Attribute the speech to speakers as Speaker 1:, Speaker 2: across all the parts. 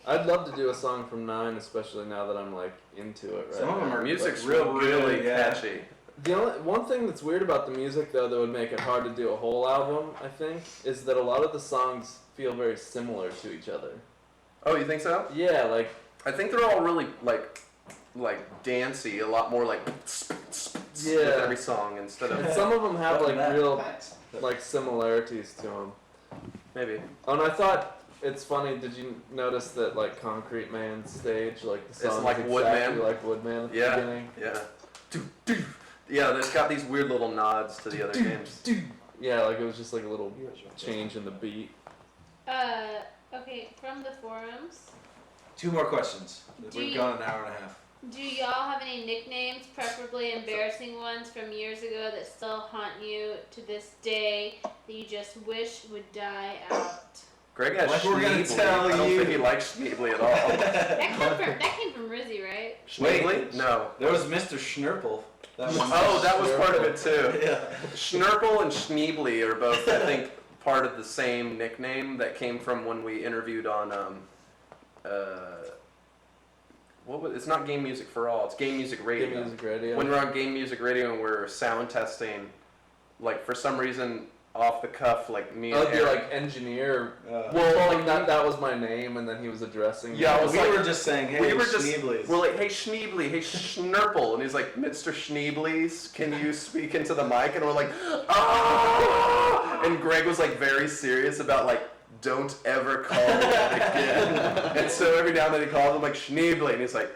Speaker 1: I'd love to do a song from 9, especially now that I'm like into it. Right.
Speaker 2: Some of them are
Speaker 3: music's
Speaker 2: real
Speaker 3: really
Speaker 2: good, yeah.
Speaker 3: catchy.
Speaker 1: The only one thing that's weird about the music, though, that would make it hard to do a whole album, I think, is that a lot of the songs feel very similar to each other.
Speaker 3: Oh, you think so?
Speaker 1: Yeah, like
Speaker 3: I think they're all really like dancey, a lot more like with every song instead
Speaker 1: and
Speaker 3: of
Speaker 1: some of them have like real
Speaker 2: Thanks.
Speaker 1: like similarities to them.
Speaker 3: maybe.
Speaker 1: Oh, and I thought it's funny. Did you notice that like Concrete Man's stage, like the song,
Speaker 3: like
Speaker 1: exactly
Speaker 3: Woodman.
Speaker 1: like Woodman at the
Speaker 3: Yeah,
Speaker 1: beginning?
Speaker 3: yeah. Yeah, it's got these weird little nods to the other games.
Speaker 1: Yeah, like it was just like a little change in the beat.
Speaker 4: Okay, from the forums,
Speaker 2: 2 more questions.
Speaker 4: Do
Speaker 2: We've
Speaker 4: you-
Speaker 2: gone an hour and a half.
Speaker 4: do y'all have any nicknames, preferably embarrassing ones from years ago that still haunt you to this day that you just wish would die out?
Speaker 3: Greg has
Speaker 2: Like we're gonna
Speaker 3: Schneebly.
Speaker 2: tell
Speaker 3: I don't
Speaker 2: you.
Speaker 3: think he likes Schneebly at all.
Speaker 4: That came from Rizzy, right?
Speaker 3: Schneebly? No.
Speaker 2: There was Mr. Schnurple. That one.
Speaker 3: Oh, that was part of it too.
Speaker 2: Yeah.
Speaker 3: Schnurple and Schneebly are both, I think, part of the same nickname that came from when we interviewed on it's not Game Music for All, it's Game Music Radio.
Speaker 1: Game Music Radio.
Speaker 3: When we're on Game Music Radio and we're sound testing, like for some reason off the cuff, like me and
Speaker 1: Oh, you're
Speaker 3: Eric.
Speaker 1: like engineer.
Speaker 2: Well,
Speaker 1: Well, like that was my name, and then he was addressing me.
Speaker 3: Yeah, I was
Speaker 2: we
Speaker 3: like-
Speaker 2: were just saying, hey,
Speaker 3: we were just,
Speaker 2: Schneebly's.
Speaker 3: we're like, hey Schneebly, hey Schnurple, and he's like, Mr. Schneebly's, can you speak into the mic? And we're like, ah! And Greg was like very serious about like, don't ever call me that again. And so every now and then he calls him like Schneebly, and he's like,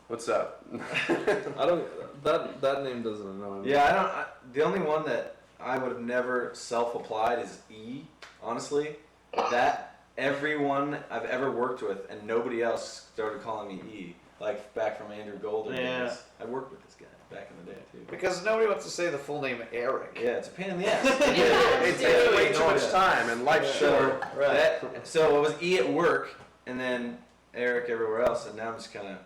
Speaker 3: what's up?
Speaker 1: I don't. That name doesn't annoy me.
Speaker 2: Yeah, the only one that I would have never self-applied is E, honestly. That everyone I've ever worked with and nobody else started calling me E. Like back from Andrew Golden
Speaker 5: Yeah.
Speaker 2: days. I worked with this guy back in the day too.
Speaker 5: Because nobody wants to say the full name Eric.
Speaker 2: Yeah, it's a pain in the ass.
Speaker 3: It takes way too much time, and life's short.
Speaker 2: So it was E at work and then Eric everywhere else, and now I'm just kind of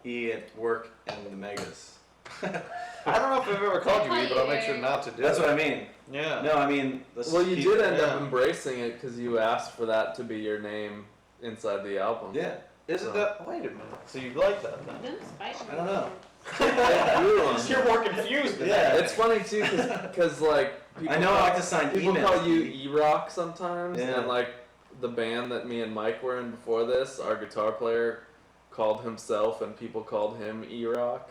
Speaker 2: E at work and the Megas.
Speaker 5: I don't know if I've ever called you
Speaker 4: I
Speaker 5: E,
Speaker 4: call
Speaker 5: but I'll
Speaker 4: you
Speaker 5: make sure
Speaker 4: Eric.
Speaker 5: not to do
Speaker 2: That's
Speaker 5: it.
Speaker 2: what I mean.
Speaker 5: Yeah.
Speaker 2: No, I mean,
Speaker 1: Well, you did end up
Speaker 5: Yeah.
Speaker 1: embracing it because you asked for that to be your name inside the album.
Speaker 2: Yeah.
Speaker 5: Isn't that? Wait a minute. So you like that then?
Speaker 4: Don't spite me.
Speaker 2: I don't know.
Speaker 5: You're more confused than
Speaker 2: Yeah.
Speaker 1: It's funny too, cause like people
Speaker 2: I know I like to sign
Speaker 1: people
Speaker 2: emails.
Speaker 1: call you E-Rock sometimes,
Speaker 2: Yeah.
Speaker 1: and like the band that me and Mike were in before this, our guitar player called himself, and people called him E-Rock.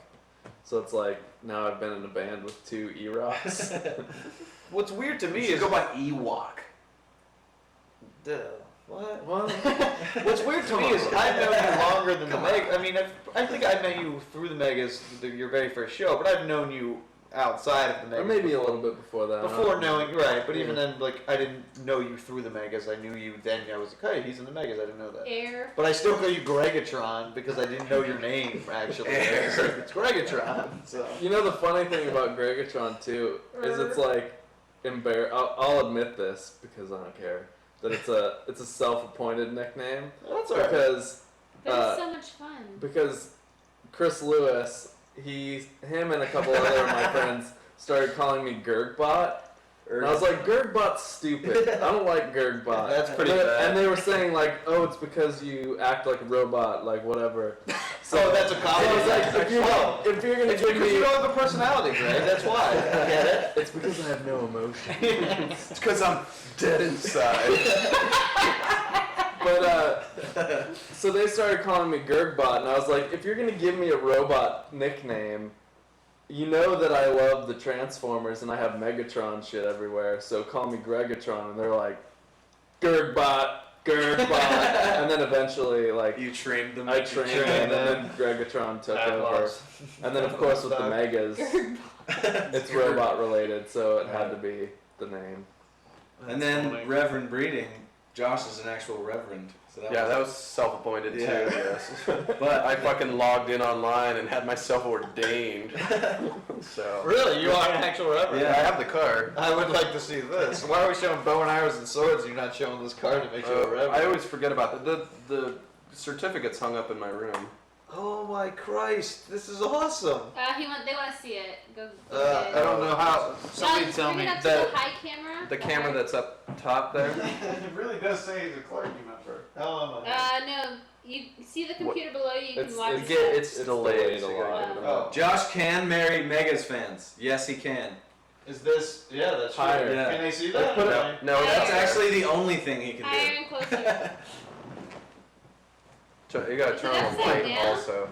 Speaker 1: So it's like now I've been in a band with 2 E-Rocks.
Speaker 5: What's weird to me
Speaker 3: You
Speaker 5: is
Speaker 3: go by Ewok.
Speaker 5: what?
Speaker 1: Well,
Speaker 5: What's weird to me is I've known you longer than the Meg. I mean, I think I met you through the Megas, your very first show, but I've known you outside of the
Speaker 1: or
Speaker 5: Megas.
Speaker 1: maybe a
Speaker 5: before.
Speaker 1: little bit before that.
Speaker 5: Before knowing, right? But
Speaker 1: Yeah.
Speaker 5: even then, like I didn't know you through the Megas. I knew you then. I was like, hey, he's in the Megas. I didn't know that.
Speaker 4: Air.
Speaker 5: But I still call you Gregatron because I didn't know your name actually. It's like, it's Gregatron. So.
Speaker 1: You know the funny thing about Gregatron too is it's like I'll admit this because I don't care that it's a self-appointed nickname
Speaker 5: That's alright.
Speaker 1: because
Speaker 4: But it's so much fun.
Speaker 1: because Chris Lewis him and a couple other of my friends started calling me Gergbot. And I was like, Gergbot's stupid. I don't like Gergbot.
Speaker 5: That's pretty
Speaker 1: and
Speaker 5: bad.
Speaker 1: And they were saying like, oh, it's because you act like a robot, like whatever.
Speaker 5: So that's a
Speaker 1: So
Speaker 5: compliment.
Speaker 1: I was like, if you're gonna
Speaker 5: It's
Speaker 1: give
Speaker 5: because
Speaker 1: me,
Speaker 5: you don't have a personality, Greg. That's why. Get it?
Speaker 1: it's because I have no emotion.
Speaker 3: It's because I'm dead inside.
Speaker 1: But so they started calling me Gergbot, and I was like, if you're gonna give me a robot nickname, you know that I love the Transformers and I have Megatron shit everywhere, so call me Gregatron. And they're like, Gergbot, and then eventually like
Speaker 2: You trained them.
Speaker 1: I trained them, and then Gregatron took over, and then of course with the Megas, it's robot related, so it had to be the name.
Speaker 2: And then Reverend Breeding. Josh is an actual reverend. So
Speaker 3: That was self-appointed
Speaker 2: Yeah.
Speaker 3: too, yes.
Speaker 2: But
Speaker 3: I fucking logged in online and had myself ordained. So
Speaker 5: Really? You are an actual reverend?
Speaker 3: I have the card.
Speaker 5: I would like to see this. Why are we showing bow and arrows and swords and you're not showing this card to make you a reverend?
Speaker 3: I always forget about the certificate's hung up in my room.
Speaker 5: Oh my Christ, this is awesome.
Speaker 4: They want to see it. Go get
Speaker 5: I
Speaker 4: it.
Speaker 5: don't know how. Somebody
Speaker 4: Just
Speaker 5: tell
Speaker 4: bring
Speaker 5: me
Speaker 4: it up to
Speaker 3: that-
Speaker 4: the high camera.
Speaker 3: The camera
Speaker 4: high-
Speaker 3: that's up top there.
Speaker 5: It really does say he's a clergy member. How am I?
Speaker 4: No, You see the computer below you. You
Speaker 1: It's-
Speaker 4: can watch.
Speaker 1: it's-
Speaker 4: it.
Speaker 3: It's delayed.
Speaker 1: a lot.
Speaker 5: Oh.
Speaker 2: Josh can marry Megas fans. Yes, he can.
Speaker 5: Is this? Yeah, that's true.
Speaker 1: Higher.
Speaker 2: Yeah.
Speaker 5: Can they see
Speaker 1: Like,
Speaker 5: that?
Speaker 1: put it-
Speaker 3: No,
Speaker 4: Higher.
Speaker 2: That's
Speaker 3: that's
Speaker 2: actually the only thing he can
Speaker 4: Higher
Speaker 2: do.
Speaker 4: and closer.
Speaker 3: you gotta
Speaker 4: Is
Speaker 3: turn
Speaker 4: it
Speaker 3: on the
Speaker 4: upside
Speaker 3: light
Speaker 4: down?
Speaker 3: also.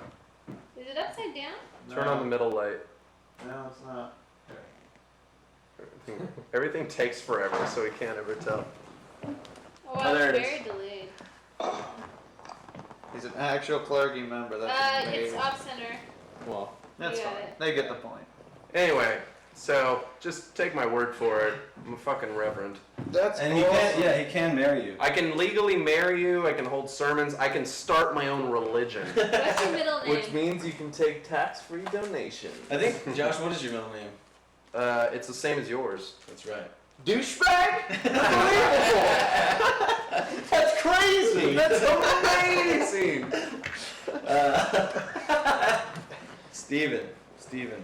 Speaker 4: Is it upside down?
Speaker 3: Turn on the middle light.
Speaker 5: No, it's not.
Speaker 3: Everything takes forever, so we can't ever tell.
Speaker 4: Oh,
Speaker 3: Oh, there
Speaker 4: it's
Speaker 3: it
Speaker 4: very delayed.
Speaker 5: He's an actual clergy member. That's
Speaker 4: It's
Speaker 5: amazing.
Speaker 4: off center.
Speaker 1: Well,
Speaker 5: That's
Speaker 4: You got
Speaker 5: fine.
Speaker 4: it.
Speaker 5: They get the point.
Speaker 3: Anyway, so just take my word for it. I'm a fucking reverend.
Speaker 5: That's
Speaker 2: And he can, yeah, he can marry you.
Speaker 3: I can legally marry you. I can hold sermons. I can start my own religion.
Speaker 4: What's your middle name?
Speaker 1: which means you can take tax-free donations.
Speaker 2: I think, Josh, what is your middle name?
Speaker 3: It's the same as yours.
Speaker 2: That's right.
Speaker 5: douchebag. Unbelievable. That's crazy.
Speaker 3: That's amazing.
Speaker 2: Steven.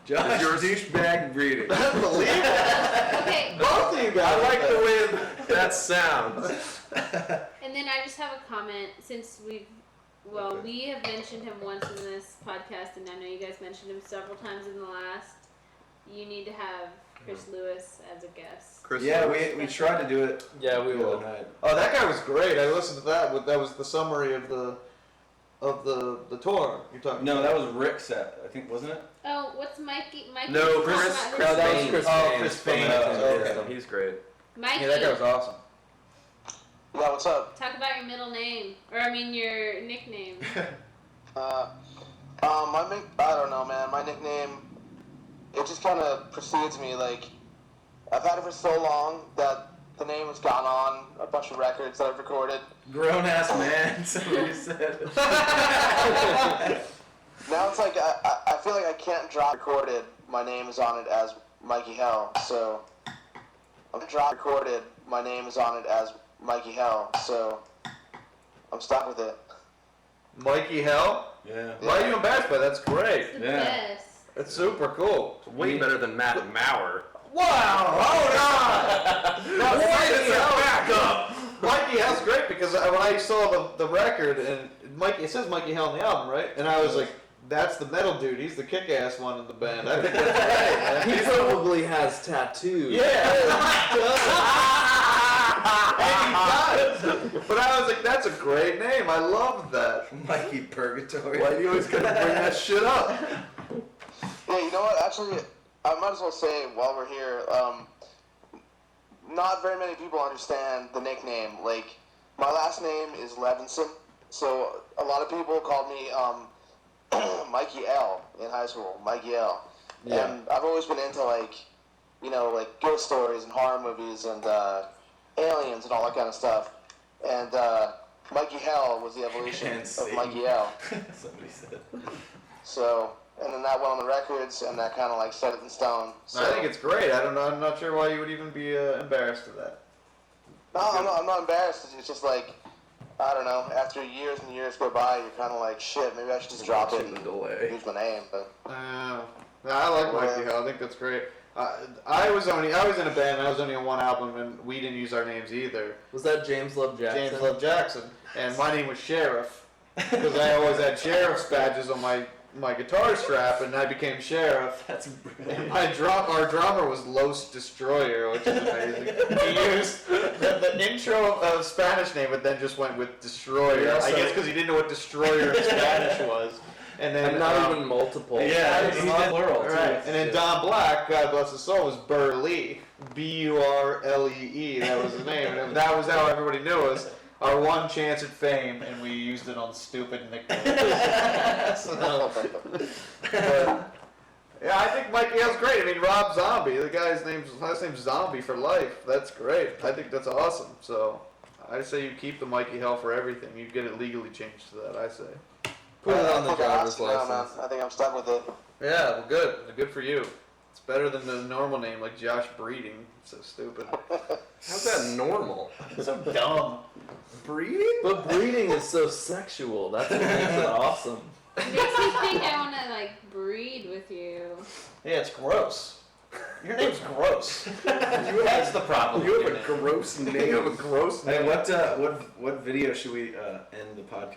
Speaker 2: Josh,
Speaker 3: Is yours-
Speaker 2: douchebag breeding.
Speaker 5: Unbelievable.
Speaker 4: Okay,
Speaker 5: Both of you
Speaker 3: I
Speaker 5: guys.
Speaker 3: like the way that sounds.
Speaker 4: and then I just have a comment since we have mentioned him once in this podcast, and I know you guys mentioned him several times in the last. You need to have Chris Lewis as a guest.
Speaker 3: Chris
Speaker 2: Yeah,
Speaker 3: Lewis.
Speaker 2: we tried to do it
Speaker 1: Yeah, we
Speaker 2: the
Speaker 1: will.
Speaker 2: other night.
Speaker 5: Oh, that guy was great. I listened to that. That was the summary of the tour you're talking
Speaker 2: No,
Speaker 5: about.
Speaker 2: that was Rick's set, I think, wasn't it?
Speaker 4: Oh, what's Mikey?
Speaker 3: No, Chris-
Speaker 4: not
Speaker 3: Chris
Speaker 4: his
Speaker 1: that was
Speaker 4: name.
Speaker 1: Chris
Speaker 5: Oh,
Speaker 1: Fain
Speaker 5: Chris
Speaker 1: from
Speaker 5: Fain.
Speaker 1: Entertainment
Speaker 5: Oh,
Speaker 1: System.
Speaker 3: He's great.
Speaker 4: Mikey,
Speaker 5: Yeah, that guy was awesome.
Speaker 6: Yeah, what's up?
Speaker 4: talk about your middle name, or I mean your nickname.
Speaker 6: I don't know, man. My nickname, it just kind of precedes me. Like, I've had it for so long that the name has gone on a bunch of records that I've recorded.
Speaker 2: Grown ass man, somebody said.
Speaker 6: Now it's like I feel like I can't drop recorded. My name is on it as Mikey Hell, so I'm drop recorded. My name is on it as Mikey Hell, so I'm stuck with it.
Speaker 5: Mikey Hell.
Speaker 2: Yeah.
Speaker 5: Why are you embarrassed by that? That's great.
Speaker 4: It's the
Speaker 2: Yeah.
Speaker 4: best.
Speaker 5: That's super cool.
Speaker 3: Way better than Matt Maurer.
Speaker 5: Wow! Hold on! Now, Mikey Hell, Mikey Hell's great because when I saw the record and it says Mikey Hell on the album, right? And I was like, that's the metal dude. He's the kick-ass one in the band. I think that's great,
Speaker 1: He
Speaker 5: man.
Speaker 1: probably has tattoos.
Speaker 5: Yeah. And he does. But I was like, that's a great name. I love that.
Speaker 2: Mikey Purgatory.
Speaker 3: Why do you always gotta bring that shit up?
Speaker 6: Yeah, you know what? Actually, I might as well say while we're here, not very many people understand the nickname. Like, my last name is Levinson, so a lot of people called me Mikey L in high school. Mikey L.
Speaker 1: Yeah.
Speaker 6: And I've always been into like ghost stories and horror movies and aliens and all that kind of stuff. And Mikey Hell was the evolution
Speaker 2: And
Speaker 6: of
Speaker 2: Satan.
Speaker 6: Mikey L.
Speaker 2: Somebody said.
Speaker 6: So, and then that went on the records, and that kind of like set it in stone. So,
Speaker 5: I think it's great. I don't know. I'm not sure why you would even be embarrassed of that.
Speaker 6: no, I'm not embarrassed. It's just like, I don't know. After years and years go by, you're kind of like, shit. Maybe I should just drop it
Speaker 3: The
Speaker 6: and
Speaker 3: delay.
Speaker 6: use my name. But
Speaker 5: I like Mikey Hell. I think that's great. I was in a band. I was only on one album, and we didn't use our names either.
Speaker 1: Was that James Love Jackson?
Speaker 5: James Love Jackson, and my name was Sheriff because I always had sheriff's badges on my guitar strap, and I became Sheriff.
Speaker 2: That's
Speaker 5: And our drummer was Los Destroyer, which is amazing. He used the intro of Spanish name, but then just went with Destroyer.
Speaker 1: Yeah,
Speaker 5: I
Speaker 1: so-
Speaker 5: guess because he didn't know what Destroyer in Spanish was. And then
Speaker 1: And not even multiple.
Speaker 2: Yeah, he's plural too.
Speaker 5: Right, and then Don Black, God bless his soul, was Burlee, Burlee. That was his name, and that was how everybody knew us. Our one chance at fame, and we used it on stupid nicknames. So, but, yeah, I think Mikey Hell's great. I mean, Rob Zombie, the guy's last name's Zombie for life. That's great. I think that's awesome. So I say you keep the Mikey Hell for everything. You get it legally changed to that. I say.
Speaker 1: Put it on the
Speaker 6: fucking
Speaker 1: driver's
Speaker 6: awesome now, man.
Speaker 1: license.
Speaker 6: I think I'm stuck with it.
Speaker 5: Yeah, well, good. Good for you. It's better than the normal name like Josh Breeding. It's so stupid.
Speaker 3: How's that normal?
Speaker 5: So dumb.
Speaker 3: Breeding?
Speaker 1: But breeding is so sexual. That's what makes it awesome.
Speaker 4: It makes me think I want to like breed with you.
Speaker 5: Yeah, it's gross. Your name's gross. That's the problem.
Speaker 3: You
Speaker 5: with
Speaker 3: have
Speaker 5: your
Speaker 3: a
Speaker 5: name.
Speaker 3: gross name. You have a gross
Speaker 2: Hey,
Speaker 3: name.
Speaker 2: what video should we end the podcast?